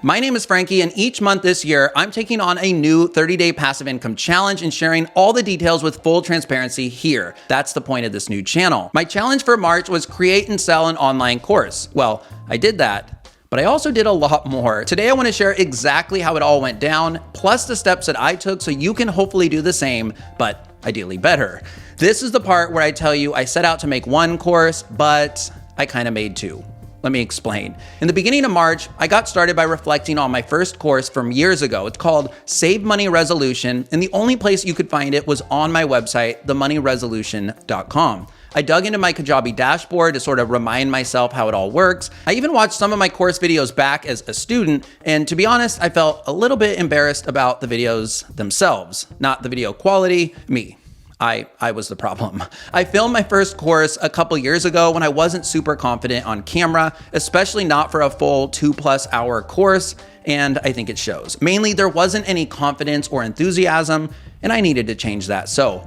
My name is Frankie, and each month this year, I'm taking on a new 30-day passive income challenge and sharing all the details with full transparency here. That's the point of this new channel. My challenge for March was create and sell an online course. Well, I did that, but I also did a lot more. Today, I want to share exactly how it all went down, plus the steps that I took so you can hopefully do the same, but ideally better. This is the part where I tell you I set out to make one course, but I kind of made two. Let me explain. In the beginning of March, I got started by reflecting on my first course from years ago. It's called Save Money Resolution, and the only place you could find it was on my website, themoneyresolution.com. I dug into my Kajabi dashboard to sort of remind myself how it all works. I even watched some of my course videos back as a student, and to be honest, I felt a little bit embarrassed about the videos themselves, not the video quality, me. I was the problem. I filmed my first course a couple years ago when I wasn't super confident on camera, especially not for a full 2+ hour course, and I think it shows. Mainly, there wasn't any confidence or enthusiasm, and I needed to change that. So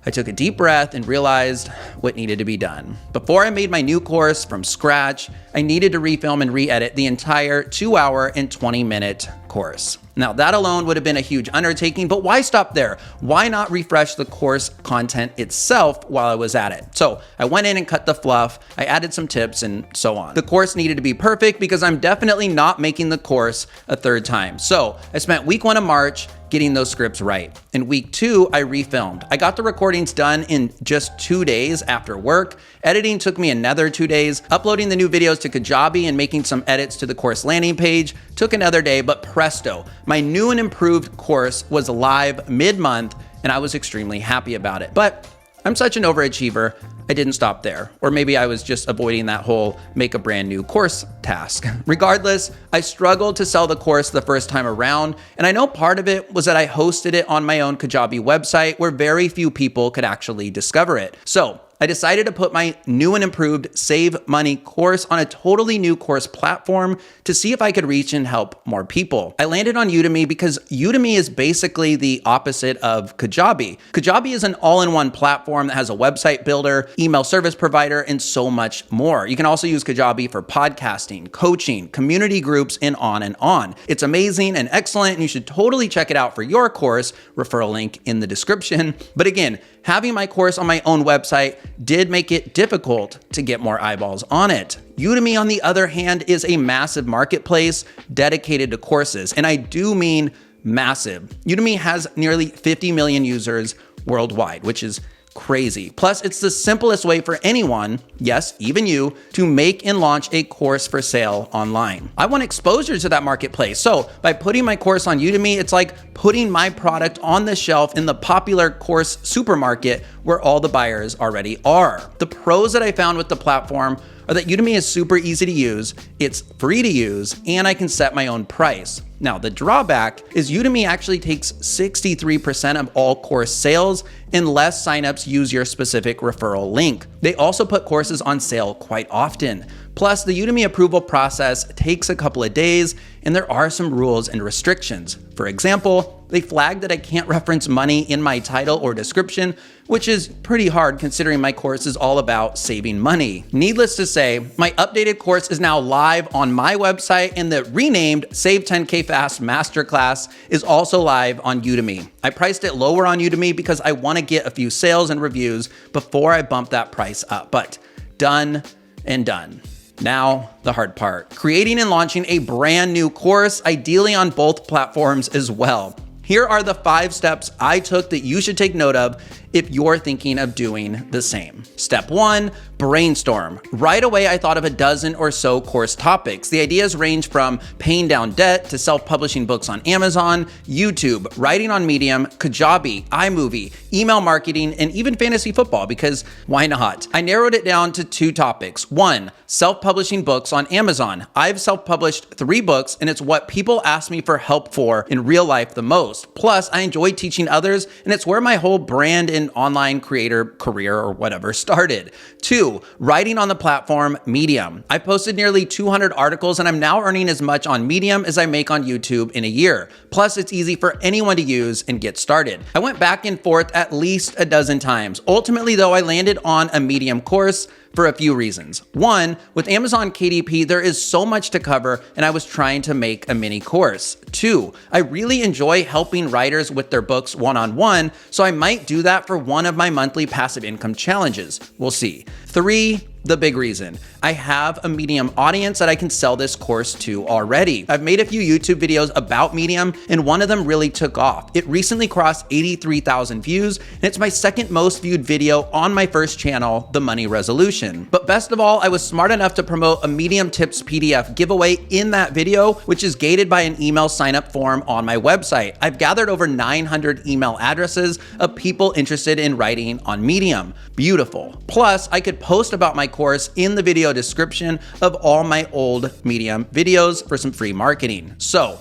I took a deep breath and realized what needed to be done. Before I made my new course from scratch, I needed to refilm and re-edit the entire 2-hour and 20-minute course. Now, that alone would have been a huge undertaking, but why stop there? Why not refresh the course content itself while I was at it? So I went in and cut the fluff, I added some tips and so on. The course needed to be perfect because I'm definitely not making the course a third time. So I spent week 1 of March getting those scripts right. In week 2, I refilmed. I got the recordings done in just 2 days after work. Editing took me another 2 days. Uploading the new videos to Kajabi and making some edits to the course landing page took another day, but presto, my new and improved course was live mid-month, and I was extremely happy about it. But I'm such an overachiever, I didn't stop there. Or maybe I was just avoiding that whole make a brand new course task. Regardless, I struggled to sell the course the first time around, and I know part of it was that I hosted it on my own Kajabi website where very few people could actually discover it. So I decided to put my new and improved Save Money course on a totally new course platform to see if I could reach and help more people. I landed on Udemy because Udemy is basically the opposite of Kajabi. Kajabi is an all-in-one platform that has a website builder, email service provider, and so much more. You can also use Kajabi for podcasting, coaching, community groups, and on and on. It's amazing and excellent, and you should totally check it out for your course. Referral link in the description. But again, having my course on my own website did make it difficult to get more eyeballs on it. Udemy, on the other hand, is a massive marketplace dedicated to courses, and I do mean massive. Udemy has nearly 50 million users worldwide, which is crazy. Plus, it's the simplest way for anyone, yes, even you, to make and launch a course for sale online. I want exposure to that marketplace. So by putting my course on Udemy, it's like putting my product on the shelf in the popular course supermarket where all the buyers already are. The pros that I found with the platform are that Udemy is super easy to use, it's free to use, and I can set my own price. Now, the drawback is Udemy actually takes 63% of all course sales unless signups use your specific referral link. They also put courses on sale quite often. Plus, the Udemy approval process takes a couple of days, and there are some rules and restrictions. For example, they flagged that I can't reference money in my title or description, which is pretty hard considering my course is all about saving money. Needless to say, my updated course is now live on my website, and the renamed Save 10K Fast Masterclass is also live on Udemy. I priced it lower on Udemy because I want to get a few sales and reviews before I bump that price up, but done and done. Now, the hard part, creating and launching a brand new course, ideally on both platforms as well. Here are the 5 steps I took that you should take note of if you're thinking of doing the same. Step 1, brainstorm. Right away, I thought of a dozen or so course topics. The ideas range from paying down debt to self-publishing books on Amazon, YouTube, writing on Medium, Kajabi, iMovie, email marketing, and even fantasy football, because why not? I narrowed it down to 2 topics. 1, self-publishing books on Amazon. I've self-published 3 books, and it's what people ask me for help for in real life the most. Plus, I enjoy teaching others, and it's where my whole brand and online creator career or whatever started. 2, writing on the platform Medium. I posted nearly 200 articles, and I'm now earning as much on Medium as I make on YouTube in a year. Plus, it's easy for anyone to use and get started. I went back and forth at least a dozen times. Ultimately, though, I landed on a Medium course, for a few reasons. One, with Amazon KDP, there is so much to cover, and I was trying to make a mini course. Two, I really enjoy helping writers with their books one-on-one, so I might do that for one of my monthly passive income challenges. We'll see. Three, the big reason. I have a Medium audience that I can sell this course to already. I've made a few YouTube videos about Medium, and one of them really took off. It recently crossed 83,000 views, and it's my second most viewed video on my first channel, The Money Resolution. But best of all, I was smart enough to promote a Medium Tips PDF giveaway in that video, which is gated by an email sign-up form on my website. I've gathered over 900 email addresses of people interested in writing on Medium. Beautiful. Plus, I could post about my course in the video description of all my old Medium videos for some free marketing. So,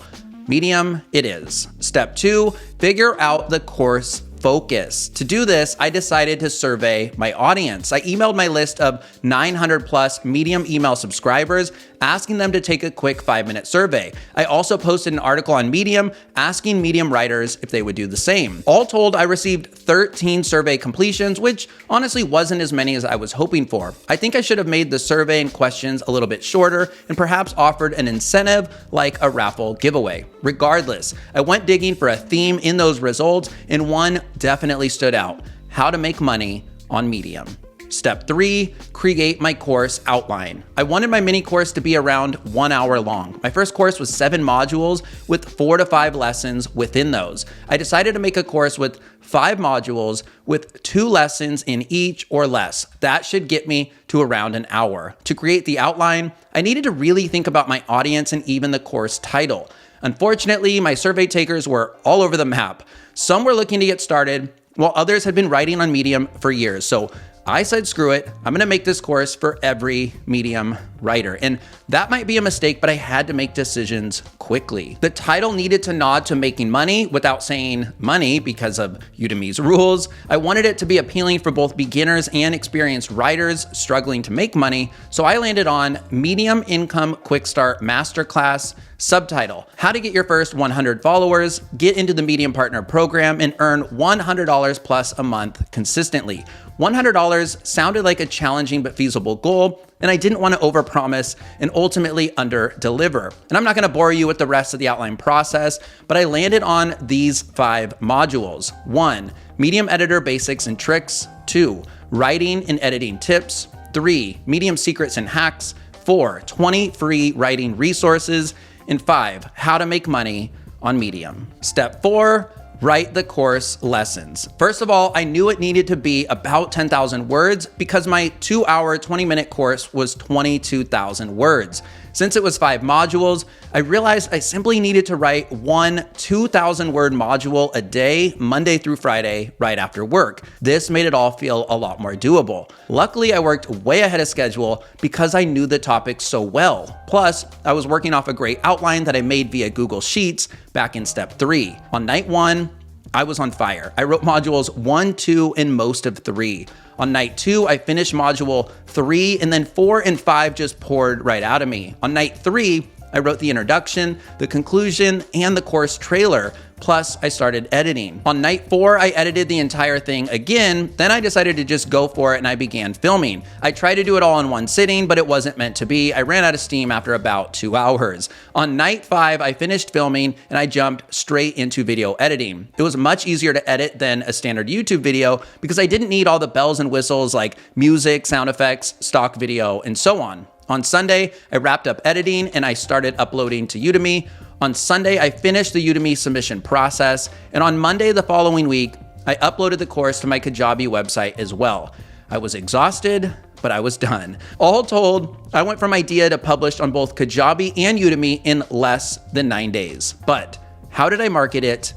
Medium it is. Step 2, figure out the course focus. To do this, I decided to survey my audience. I emailed my list of 900 plus Medium email subscribers, asking them to take a quick 5-minute survey. I also posted an article on Medium asking Medium writers if they would do the same. All told, I received 13 survey completions, which honestly wasn't as many as I was hoping for. I think I should have made the survey and questions a little bit shorter and perhaps offered an incentive like a raffle giveaway. Regardless, I went digging for a theme in those results, and one definitely stood out: how to make money on Medium. Step 3, create my course outline. I wanted my mini course to be around 1 hour long. My first course was 7 modules with 4 to 5 lessons within those. I decided to make a course with 5 modules with 2 lessons in each or less. That should get me to around an hour. To create the outline, I needed to really think about my audience and even the course title. Unfortunately, my survey takers were all over the map. Some were looking to get started, while others had been writing on Medium for years. So I said, screw it, I'm gonna make this course for every Medium writer. And that might be a mistake, but I had to make decisions quickly. The title needed to nod to making money without saying money because of Udemy's rules. I wanted it to be appealing for both beginners and experienced writers struggling to make money. So I landed on Medium Income Quick Start Masterclass. Subtitle: how to get your first 100 followers, get into the Medium Partner Program, and earn $100 plus a month consistently. $100 sounded like a challenging but feasible goal, and I didn't want to overpromise and ultimately underdeliver. And I'm not going to bore you with the rest of the outline process, but I landed on these 5 modules. 1, Medium Editor Basics and Tricks. 2, Writing and Editing Tips. 3, Medium Secrets and Hacks. 4, 20 free writing resources. And 5, how to make money on Medium. Step 4, write the course lessons. First of all, I knew it needed to be about 10,000 words because my 2-hour, 20-minute course was 22,000 words. Since it was 5 modules, I realized I simply needed to write one 2,000-word module a day, Monday through Friday, right after work. This made it all feel a lot more doable. Luckily, I worked way ahead of schedule because I knew the topic so well. Plus, I was working off a great outline that I made via Google Sheets back in step 3. On night 1, I was on fire. I wrote modules 1, 2, and most of 3. On night 2, I finished module 3, and then 4 and 5 just poured right out of me. On night 3, I wrote the introduction, the conclusion, and the course trailer. Plus, I started editing. On night 4, I edited the entire thing again. Then I decided to just go for it and I began filming. I tried to do it all in one sitting, but it wasn't meant to be. I ran out of steam after about 2 hours. On night 5, I finished filming and I jumped straight into video editing. It was much easier to edit than a standard YouTube video because I didn't need all the bells and whistles like music, sound effects, stock video, and so on. On Sunday, I wrapped up editing and I started uploading to Udemy. On Sunday, I finished the Udemy submission process. And on Monday the following week, I uploaded the course to my Kajabi website as well. I was exhausted, but I was done. All told, I went from idea to published on both Kajabi and Udemy in less than 9 days. But how did I market it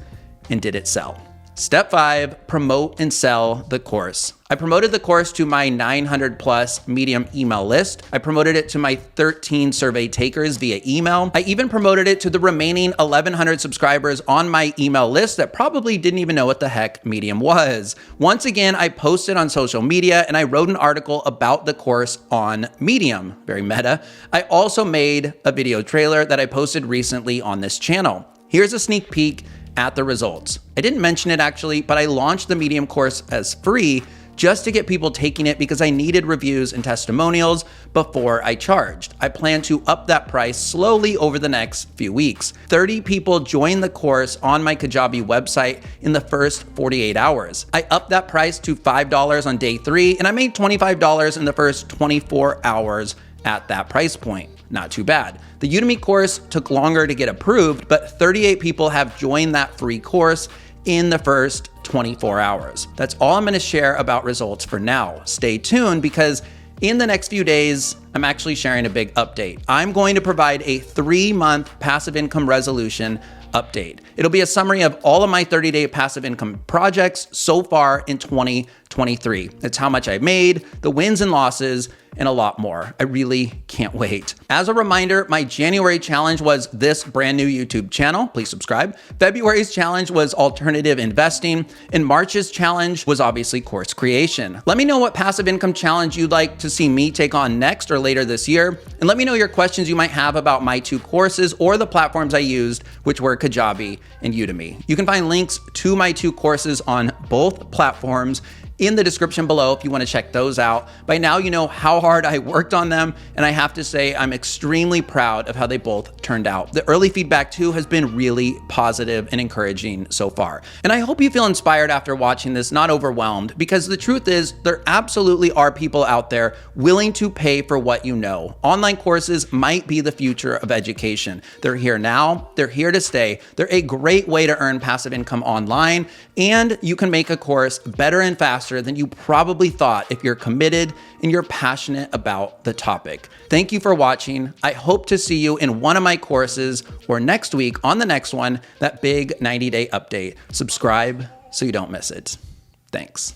and did it sell? Step 5, promote and sell the course. I promoted the course to my 900 plus Medium email list. I promoted it to my 13 survey takers via email. I even promoted it to the remaining 1,100 subscribers on my email list that probably didn't even know what the heck Medium was. Once again, I posted on social media and I wrote an article about the course on Medium. Very meta. I also made a video trailer that I posted recently on this channel. Here's a sneak peek at the results. I didn't mention it actually, but I launched the Medium course as free just to get people taking it because I needed reviews and testimonials before I charged. I plan to up that price slowly over the next few weeks. 30 people joined the course on my Kajabi website in the first 48 hours. I upped that price to $5 on day 3, and I made $25 in the first 24 hours at that price point. Not too bad. The Udemy course took longer to get approved, but 38 people have joined that free course in the first 24 hours. That's all I'm gonna share about results for now. Stay tuned because in the next few days, I'm actually sharing a big update. I'm going to provide a 3-month passive income resolution update. It'll be a summary of all of my 30-day passive income projects so far in 2023. It's how much I made, the wins and losses, and a lot more. I really can't wait. As a reminder, my January challenge was this brand new YouTube channel. Please subscribe. February's challenge was alternative investing, and March's challenge was obviously course creation. Let me know what passive income challenge you'd like to see me take on next or later this year, and let me know your questions you might have about my 2 courses or the platforms I used, which were Kajabi and Udemy. You can find links to my 2 courses on both platforms in the description below if you want to check those out. By now, you know how hard I worked on them, and I have to say I'm extremely proud of how they both turned out. The early feedback too has been really positive and encouraging so far. And I hope you feel inspired after watching this, not overwhelmed, because the truth is there absolutely are people out there willing to pay for what you know. Online courses might be the future of education. They're here now, they're here to stay. They're a great way to earn passive income online, and you can make a course better and faster than you probably thought if you're committed and you're passionate about the topic. Thank you for watching. I hope to see you in one of my courses or next week on the next one, that big 90-day update. Subscribe so you don't miss it. Thanks.